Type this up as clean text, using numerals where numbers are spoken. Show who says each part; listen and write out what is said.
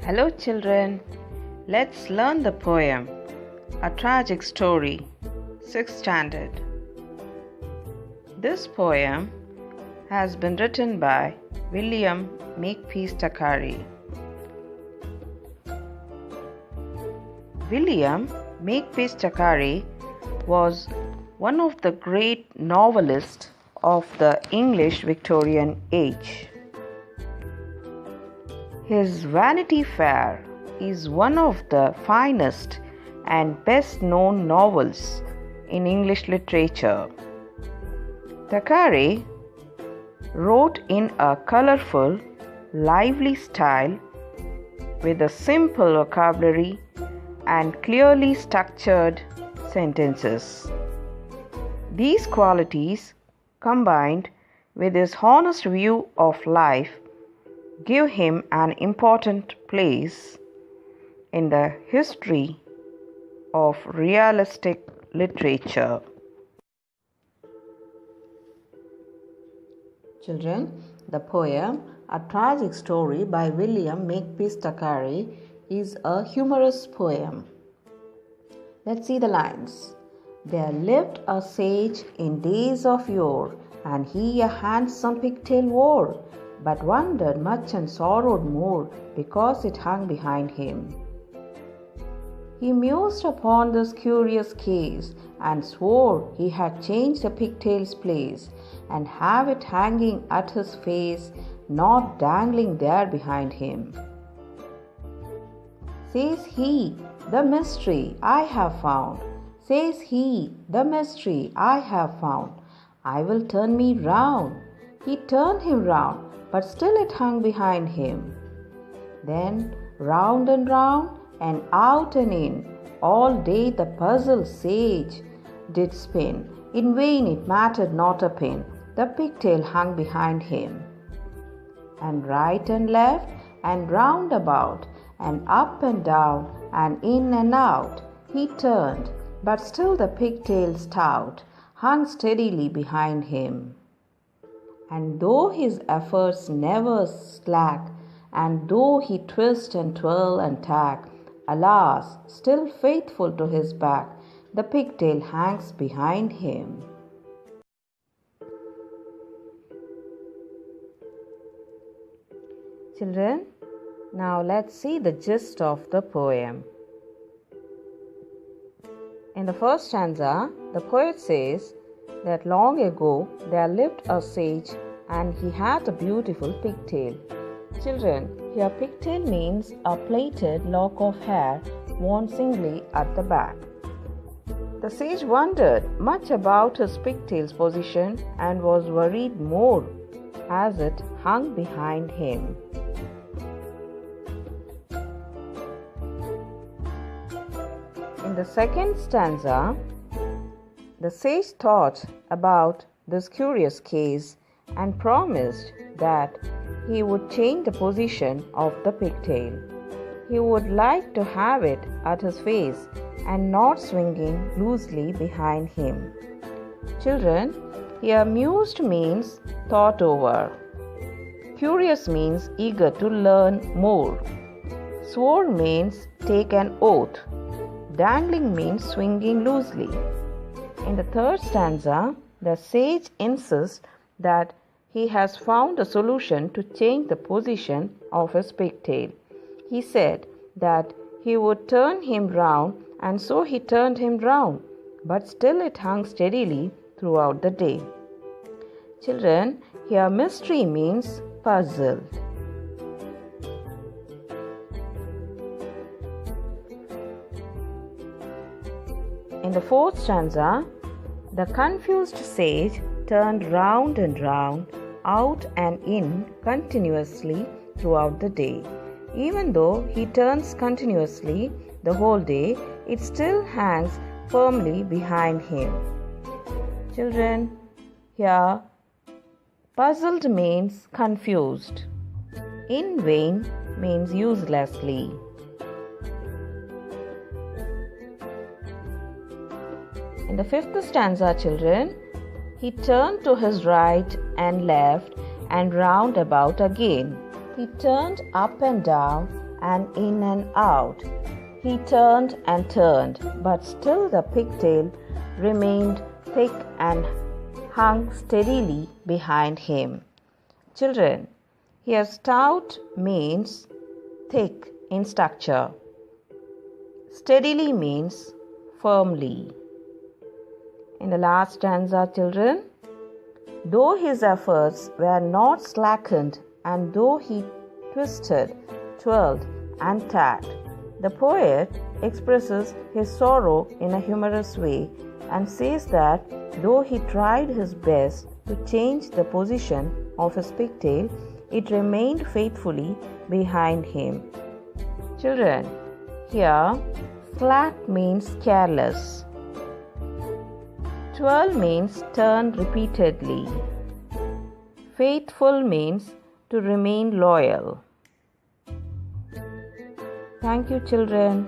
Speaker 1: Hello children, let's learn the poem A Tragic Story, 6th Standard. This poem has been written by William Makepeace Thackeray. William Makepeace Thackeray was one of the great novelists of the English Victorian age. His Vanity Fair is one of the finest and best known novels in English literature. Thackeray wrote in a colorful, lively style with a simple vocabulary and clearly structured sentences. These qualities, combined with his honest view of life, give him an important place in the history of realistic literature. Children, the poem A Tragic Story by William Makepeace Thackeray is a humorous poem. Let's see the lines. There lived a sage in days of yore, and he a handsome pigtail wore, but wondered much and sorrowed more because it hung behind him. He mused upon this curious case, and swore he had changed the pigtail's place, and have it hanging at his face, not dangling there behind him. Says he, the mystery I have found. Says he, the mystery I have found. I will turn me round. He turned him round, but still it hung behind him. Then round and round, and out and in, all day the puzzled sage did spin. In vain it mattered not a pin, the pigtail hung behind him. And right and left, and round about, and up and down, and in and out, he turned, but still the pigtail stout hung steadily behind him. And though his efforts never slack, and though he twist and twirl and tack, alas, still faithful to his back, the pigtail hangs behind him. Children, now let's see the gist of the poem. In the first stanza, the poet says that long ago there lived a sage and he had a beautiful pigtail. Children, here pigtail means a plaited lock of hair worn singly at the back. The sage wondered much about his pigtail's position and was worried more as it hung behind him. In the second stanza, the sage thought about this curious case and promised that he would change the position of the pigtail. He would like to have it at his face and not swinging loosely behind him. Children, here mused means thought over. Curious means eager to learn more. Swore means take an oath. Dangling means swinging loosely. In the third stanza, the sage insists that he has found a solution to change the position of his pigtail. He said that he would turn him round, and so he turned him round, but still it hung steadily throughout the day. Children, here mystery means puzzle. In the fourth stanza, the confused sage turned round and round, out and in continuously throughout the day. Even though he turns continuously the whole day, it still hangs firmly behind him. Children, here puzzled means confused. In vain means uselessly. In the fifth stanza, children, he turned to his right and left and round about again. He turned up and down and in and out. He turned and turned, but still the pigtail remained thick and hung steadily behind him. Children, here stout means thick in structure. Steadily means firmly. In the last stanza, children, though his efforts were not slackened and though he twisted, twirled and tacked, the poet expresses his sorrow in a humorous way and says that though he tried his best to change the position of his pigtail, it remained faithfully behind him. Children, here slack means careless. Twirl means turn repeatedly. Faithful means to remain loyal. Thank you, children.